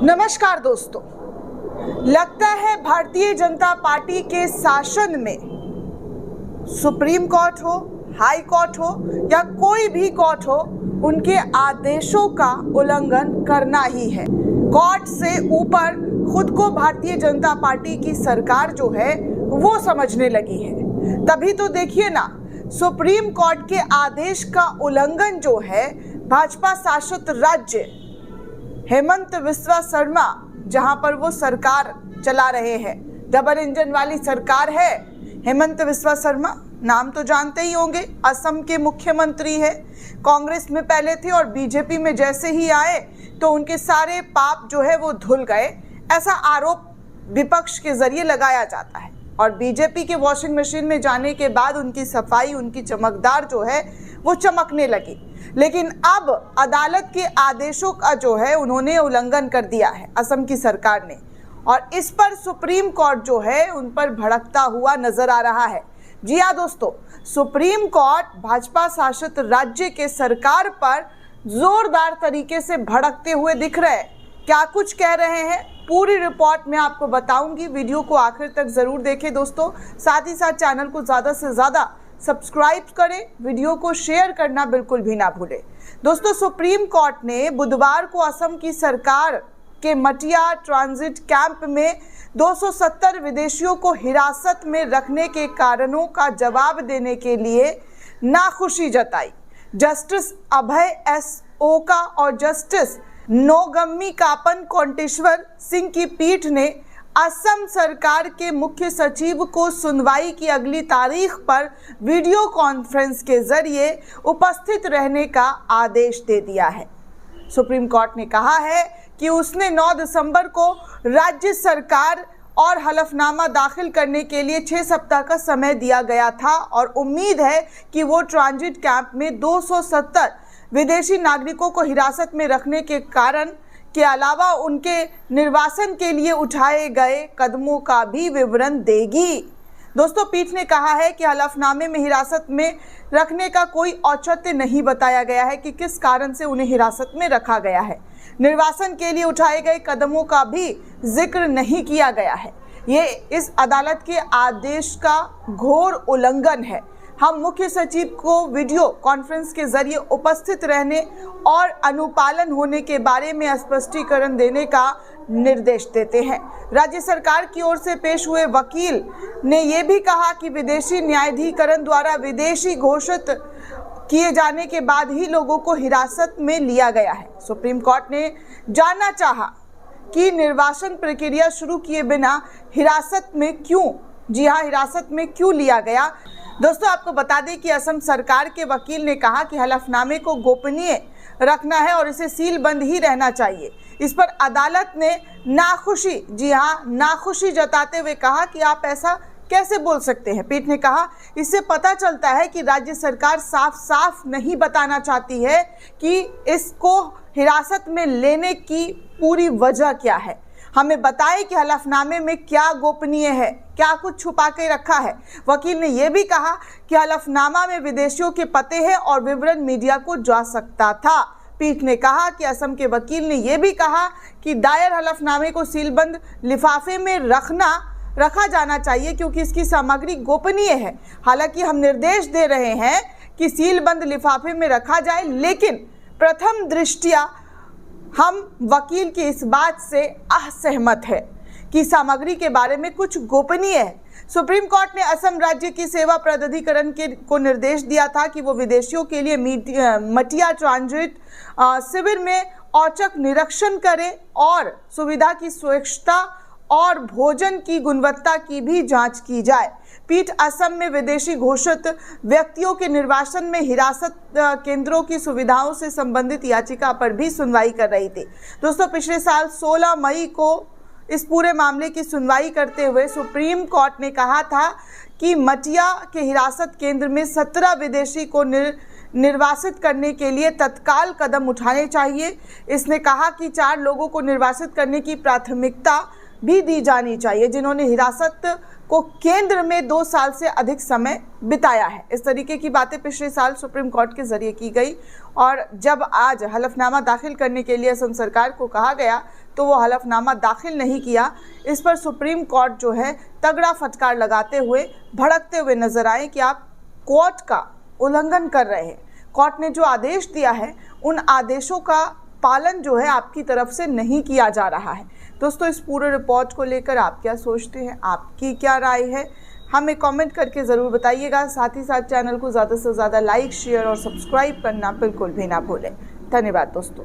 नमस्कार दोस्तों, लगता है भारतीय जनता पार्टी के शासन में सुप्रीम कोर्ट हो, हाई कोर्ट हो या कोई भी कोर्ट हो, उनके आदेशों का उल्लंघन करना ही है। कोर्ट से ऊपर खुद को भारतीय जनता पार्टी की सरकार जो है वो समझने लगी है। तभी तो देखिए ना, सुप्रीम कोर्ट के आदेश का उल्लंघन जो है भाजपा शासित राज्य हेमंत बिस्वा शर्मा, जहां पर वो सरकार चला रहे हैं, डबल इंजन वाली सरकार है। हेमंत बिस्वा शर्मा नाम तो जानते ही होंगे, असम के मुख्यमंत्री है। कांग्रेस में पहले थे और बीजेपी में जैसे ही आए तो उनके सारे पाप जो है वो धुल गए, ऐसा आरोप विपक्ष के जरिए लगाया जाता है। और बीजेपी के वॉशिंग मशीन में जाने के बाद उनकी सफाई, उनकी चमकदार जो है वो चमकने लगी। लेकिन अब अदालत के आदेशों का जो है उन्होंने उल्लंघन कर दिया है असम की सरकार ने, और इस पर सुप्रीम कोर्ट जो है उन पर भड़कता हुआ नजर आ रहा है। जी हाँ दोस्तों, सुप्रीम कोर्ट भाजपा शासित राज्य के सरकार पर जोरदार तरीके से भड़कते हुए दिख रहे हैं। क्या कुछ कह रहे हैं, पूरी रिपोर्ट में आपको बताऊंगी। वीडियो को आखिर तक जरूर देखें दोस्तों, साथ ही साथ चैनल को ज़्यादा से ज़्यादा सब्सक्राइब करें, वीडियो को शेयर करना बिल्कुल भी ना भूलें। दोस्तों, सुप्रीम कोर्ट ने बुधवार को असम की सरकार के मटिया ट्रांजिट कैंप में 270 विदेशियों को हिरासत में रखने के कारणों का जवाब देने के लिए नाखुशी जताई। जस्टिस अभय एस ओका और जस्टिस नोगम्मी कापन कोटेश्वर सिंह की पीठ ने असम सरकार के मुख्य सचिव को सुनवाई की अगली तारीख पर वीडियो कॉन्फ्रेंस के जरिए उपस्थित रहने का आदेश दे दिया है। सुप्रीम कोर्ट ने कहा है कि उसने 9 दिसंबर को राज्य सरकार और हलफनामा दाखिल करने के लिए 6 सप्ताह का समय दिया गया था और उम्मीद है कि वो ट्रांजिट कैंप में 270 विदेशी नागरिकों को हिरासत में रखने के कारण के अलावा उनके निर्वासन के लिए उठाए गए कदमों का भी विवरण देगी। दोस्तों, पीठ ने कहा है कि हलफनामे में हिरासत में रखने का कोई औचित्य नहीं बताया गया है कि किस कारण से उन्हें हिरासत में रखा गया है। निर्वासन के लिए उठाए गए कदमों का भी जिक्र नहीं किया गया है। ये इस अदालत के आदेश का घोर उल्लंघन है। हम मुख्य सचिव को वीडियो कॉन्फ्रेंस के जरिए उपस्थित रहने और अनुपालन होने के बारे में स्पष्टीकरण देने का निर्देश देते हैं। राज्य सरकार की ओर से पेश हुए वकील ने यह भी कहा कि विदेशी न्यायाधिकरण द्वारा विदेशी घोषित किए जाने के बाद ही लोगों को हिरासत में लिया गया है। सुप्रीम कोर्ट ने जानना चाहा कि निर्वासन प्रक्रिया शुरू किए बिना हिरासत में क्यों, जी हाँ, हिरासत में क्यों लिया गया। दोस्तों, आपको बता दें कि असम सरकार के वकील ने कहा कि हलफनामे को गोपनीय रखना है और इसे सील बंद ही रहना चाहिए। इस पर अदालत ने नाखुशी, जी हाँ, नाखुशी जताते हुए कहा कि आप ऐसा कैसे बोल सकते हैं। पीठ ने कहा, इससे पता चलता है कि राज्य सरकार साफ साफ नहीं बताना चाहती है कि इसको हिरासत में लेने की पूरी वजह क्या है। हमें बताएं कि हलफनामे में क्या गोपनीय है, क्या कुछ छुपा के रखा है। वकील ने यह भी कहा कि हलफनामा में विदेशियों के पते हैं और विवरण मीडिया को जा सकता था। पीठ ने कहा कि असम के वकील ने यह भी कहा कि दायर हलफनामे को सीलबंद लिफाफे में रखा जाना चाहिए क्योंकि इसकी सामग्री गोपनीय है। हालांकि हम निर्देश दे रहे हैं कि सीलबंद लिफाफे में रखा जाए, लेकिन प्रथम दृष्टया हम वकील की इस बात से असहमत है कि सामग्री के बारे में कुछ गोपनीय है। सुप्रीम कोर्ट ने असम राज्य की सेवा प्राधिकरण को निर्देश दिया था कि वो विदेशियों के लिए मटिया ट्रांजिट शिविर में औचक निरीक्षण करे और सुविधा की स्वच्छता और भोजन की गुणवत्ता की भी जांच की जाए। पीठ असम में विदेशी घोषित व्यक्तियों के निर्वासन में हिरासत केंद्रों की सुविधाओं से संबंधित याचिका पर भी सुनवाई कर रही थी। दोस्तों, पिछले साल 16 मई को इस पूरे मामले की सुनवाई करते हुए सुप्रीम कोर्ट ने कहा था कि मटिया के हिरासत केंद्र में 17 विदेशी को निर्वासित करने के लिए तत्काल कदम उठाने चाहिए। इसने कहा कि 4 लोगों को निर्वासित करने की प्राथमिकता भी दी जानी चाहिए जिन्होंने हिरासत को केंद्र में 2 साल से अधिक समय बिताया है। इस तरीके की बातें पिछले साल सुप्रीम कोर्ट के जरिए की गई और जब आज हलफनामा दाखिल करने के लिए असम सरकार को कहा गया तो वो हलफनामा दाखिल नहीं किया, इस पर सुप्रीम कोर्ट जो है तगड़ा फटकार लगाते हुए भड़कते हुए नजर आए कि आप कोर्ट का उल्लंघन कर रहे हैं। कोर्ट ने जो आदेश दिया है उन आदेशों का पालन जो है आपकी तरफ से नहीं किया जा रहा है। दोस्तों, इस पूरे रिपोर्ट को लेकर आप क्या सोचते हैं, आपकी क्या राय है, हमें कमेंट करके ज़रूर बताइएगा। साथ ही साथ चैनल को ज़्यादा से ज़्यादा लाइक, शेयर और सब्सक्राइब करना बिल्कुल भी ना भूलें। धन्यवाद दोस्तों।